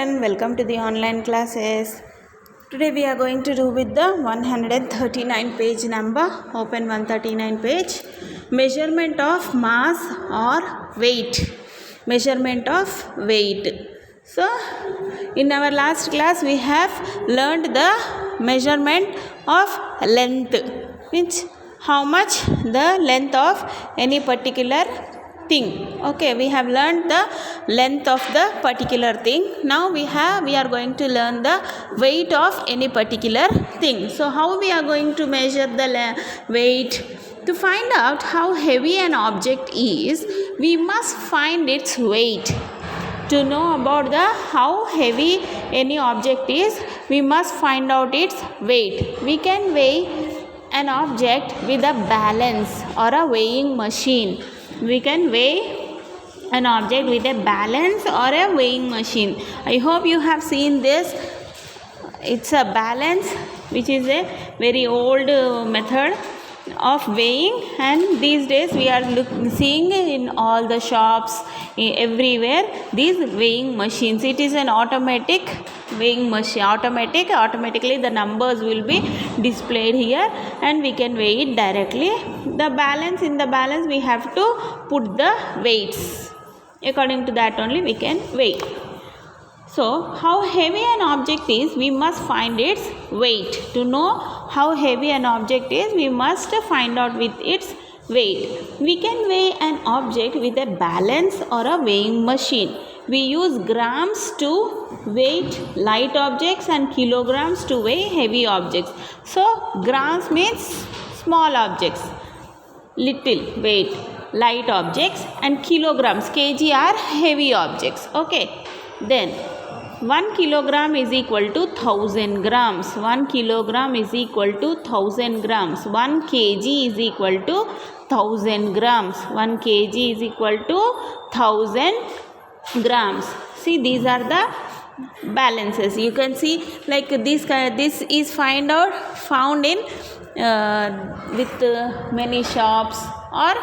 children, welcome to the online classes. Today we are going to do with the 139 page number. Open 139 page. Measurement of mass or weight. Measurement of weight. So in our last class we have learned the measurement of length, means how much the length of any particular thing. Okay, we have learned the length of the particular thing. Now we are going to learn the weight of any particular thing. So how we are going to measure the weight? To find out how heavy an object is, we must find its weight. To know about the how heavy any object is, we must find out its weight. We can weigh an object with a balance or a weighing machine. We can weigh an object with a balance or a weighing machine. I hope you have seen this. It's a balance, which is a very old method of weighing, and these days we are seeing in all the shops, everywhere, these weighing machines. It is an automatic weighing machine. Automatically the numbers will be displayed here and we can weigh it directly. In the balance we have to put the weights. According to that only we can weigh. So how heavy an object is, we must find its weight. To know how heavy an object is, we must find out with its weight. We can weigh an object with a balance or a weighing machine. We use grams to weigh light objects and kilograms to weigh heavy objects. So grams means small objects, little weight, light objects, and kilograms, kg, are heavy objects. Okay, then 1 kilogram is equal to 1000 grams. 1 kilogram is equal to 1000 grams. 1 kg is equal to 1000 grams. 1 kg is equal to 1000 grams. See, these are the balances. You can see like this is found in with many shops, or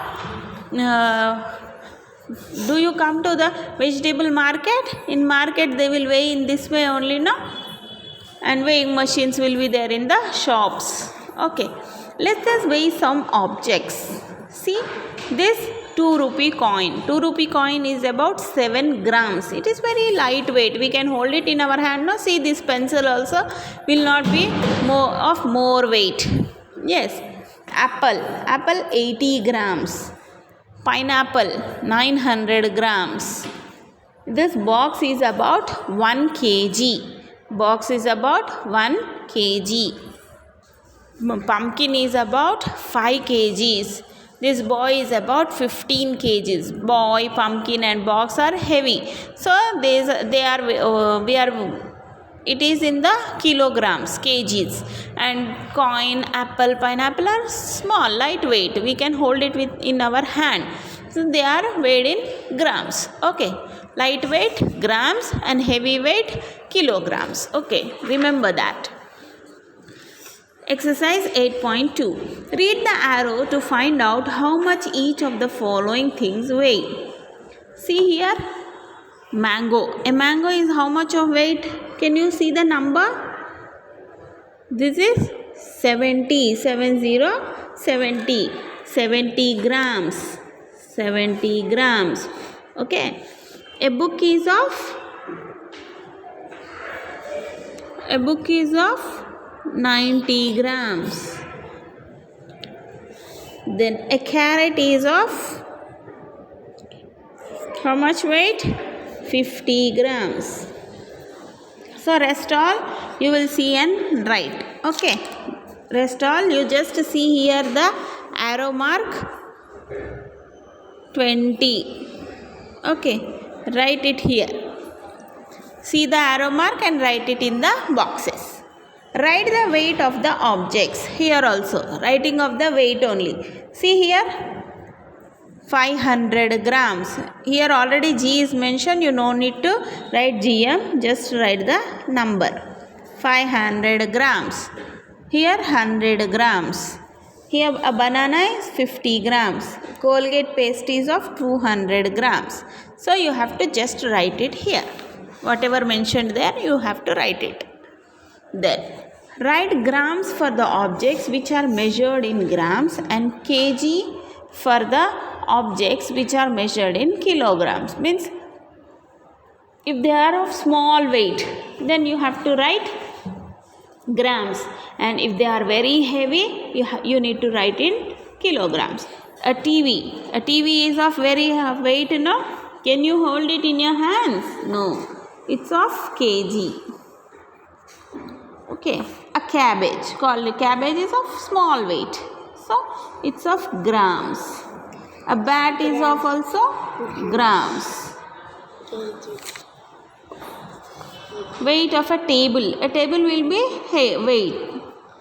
do you come to the vegetable market? In market they will weigh in this way only, no? And weighing machines will be there in the shops. Okay, let us weigh some objects. See, this 2 rupee coin. 2 rupee coin is about 7 grams. It is very lightweight. We can hold it in our hand. No, see, this pencil also will not be more weight. Yes, apple 80 grams. Pineapple 900 grams. This box is about 1 kg. Box is about 1 kg. Pumpkin is about 5 kgs. This boy is about 15 kgs. Boy, pumpkin and box are heavy. So it is in the kilograms, kgs. And coin, apple, pineapple are small, lightweight. We can hold it in our hand. So they are weighed in grams. Okay, lightweight grams and heavyweight kilograms. Okay, remember that. Exercise 8.2. Read the arrow to find out how much each of the following things weigh. See here, mango. A mango is how much of weight? Can you see the number? This is 70 grams. 70 grams. Okay. A book is of 90 grams. Then a carrot is of how much weight? 50 grams. So rest all you will see and write. Okay, rest all you just see here the arrow mark 20. Okay, write it here. See the arrow mark and write it in the boxes. Write the weight of the objects. Here also writing of the weight only. See here, 500 grams. Here already G is mentioned. You no need to write GM. Just write the number. 500 grams. Here 100 grams. Here a banana is 50 grams. Colgate paste is of 200 grams. So you have to just write it here. Whatever mentioned there, you have to write it. Then write grams for the objects which are measured in grams and kg for the objects which are measured in kilograms. Means if they are of small weight, then you have to write grams, and if they are very heavy, you need to write in kilograms. A TV is of very weight, no? Can you hold it in your hands? No, it's of kg. Okay, a cabbage, called a cabbage, is of small weight, so it's of grams. A bat is of also grams. Weight of a table will be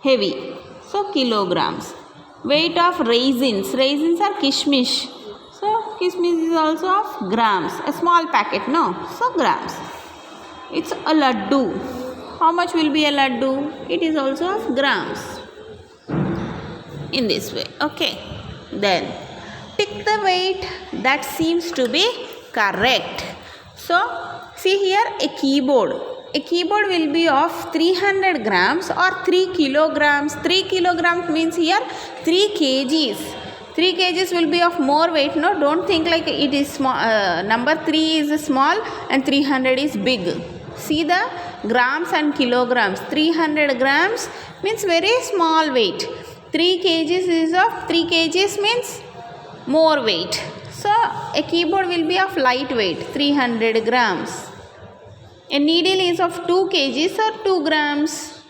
heavy, so kilograms. Weight of raisins are kishmish, so kishmish is also of grams. A small packet, no, so grams. It's a laddu. How much will be a laddu? It is also of grams. In this way, okay. Then pick the weight that seems to be correct. So see here, a keyboard will be of 300 grams or 3 kilograms. 3 kilograms means here 3 kgs. 3 kgs will be of more weight. No, don't think like it is small. Number 3 is small and 300 is big. See the grams and kilograms. 300 grams means very small weight. 3 kgs is of 3 kgs means more weight. So a keyboard will be of light weight, 300 grams. A needle is of 2 kgs or 2 grams.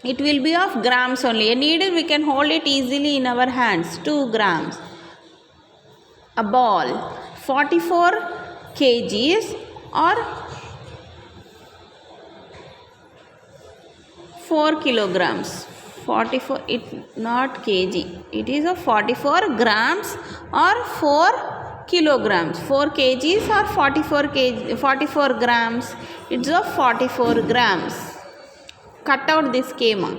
It will be of grams only. A needle we can hold it easily in our hands, 2 grams. A ball, 44 kgs or 4 kilograms. 44, it not kg. It is of 44 grams or 4 kilograms. 4 kgs or 44 grams. It's of 44 grams. Cut out this schema.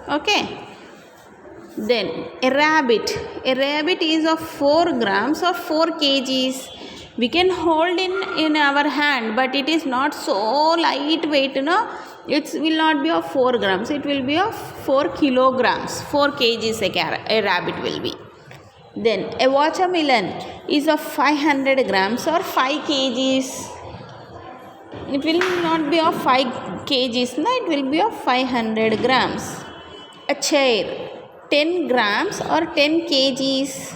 Okay. Then a rabbit is of 4 grams or 4 kgs. We can hold in our hand, but it is not so lightweight, no. It will not be of 4 grams. It will be of 4 kilograms. 4 kgs a rabbit will be. Then a watermelon is of 500 grams or 5 kgs. It will not be of 5 kgs. No, it will be of 500 grams. A chair, 10 grams or 10 kgs.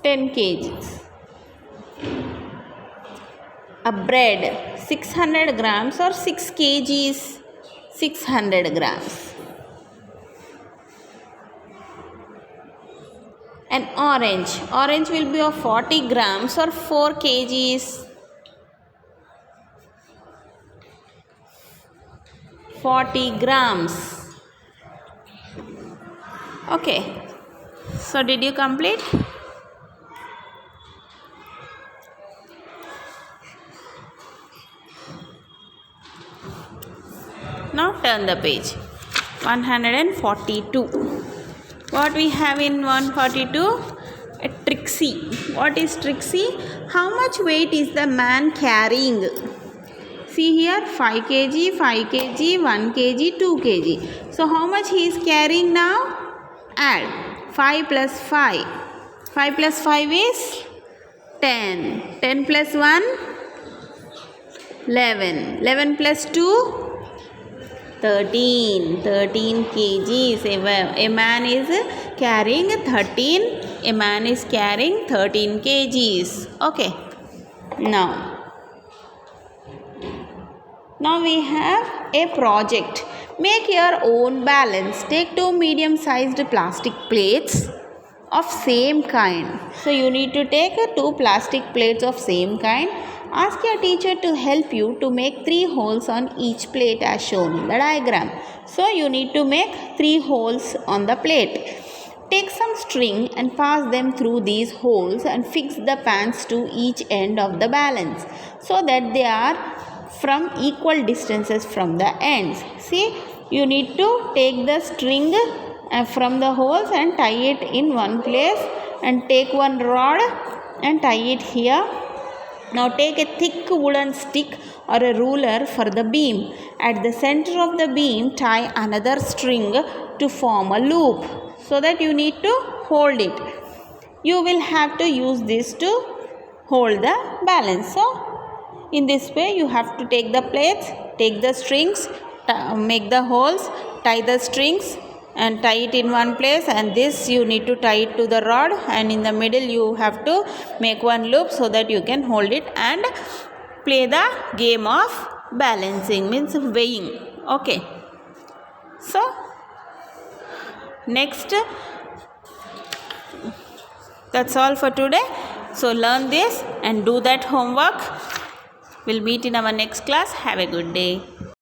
10 kgs. A bread, 600 grams or 6 kgs. 600 grams. An orange will be of 40 grams or 4 kgs. 40 grams. Okay. So did you complete? Now turn the page. 142. What we have in 142? A Trixie. What is Trixie? How much weight is the man carrying? See here, 5 kg, 5 kg, 1 kg, 2 kg. So how much he is carrying now? Add 5 plus 5. 5 plus 5 is 10. 10 plus 1? 11. 11 plus 2? 13 kgs. A man is carrying 13. A man is carrying 13 kgs. Okay. Now we have a project. Make your own balance. Take 2 medium-sized plastic plates of same kind. So you need to take 2 plastic plates of same kind. Ask your teacher to help you to make 3 holes on each plate as shown in the diagram. So you need to make 3 holes on the plate. Take some string and pass them through these holes and fix the pans to each end of the balance so that they are from equal distances from the ends. See, you need to take the string from the holes and tie it in one place, and take one rod and tie it here Now take a thick wooden stick or a ruler for the beam. At the center of the beam, tie another string to form a loop, so that you need to hold it. You will have to use this to hold the balance. So in this way you have to take the plates, take the strings, make the holes, tie the strings and tie it in one place, and this you need to tie it to the rod, and in the middle you have to make one loop so that you can hold it and play the game of balancing, means weighing. Okay, so next, that's all for today. So learn this and do that homework. We'll meet in our next class. Have a good day.